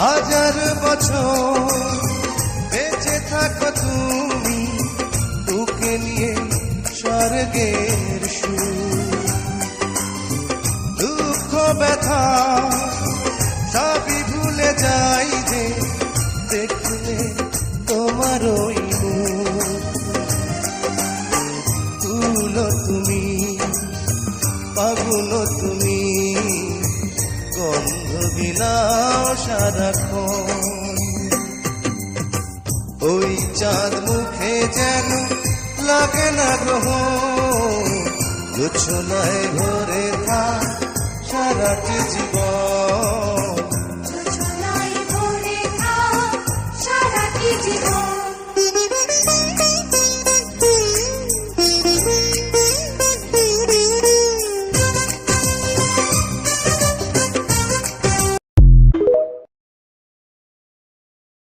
হাজার বছর বেঁচে থাকো তুমি, তোকে নিয়ে স্বর্গের সুর। দুঃখ ব্যথা সবই ভুলে যাই যে দেখলে তোমার ওই মুখ। তুলো তুমি, পাগুলো তুমি, গন্ধ বিলাও সারাক্ষণ। ওই চাঁদ মুখে যেন লাগে না গ্রহণ, জোছনায় ভরে থাক সারাটি জীবন।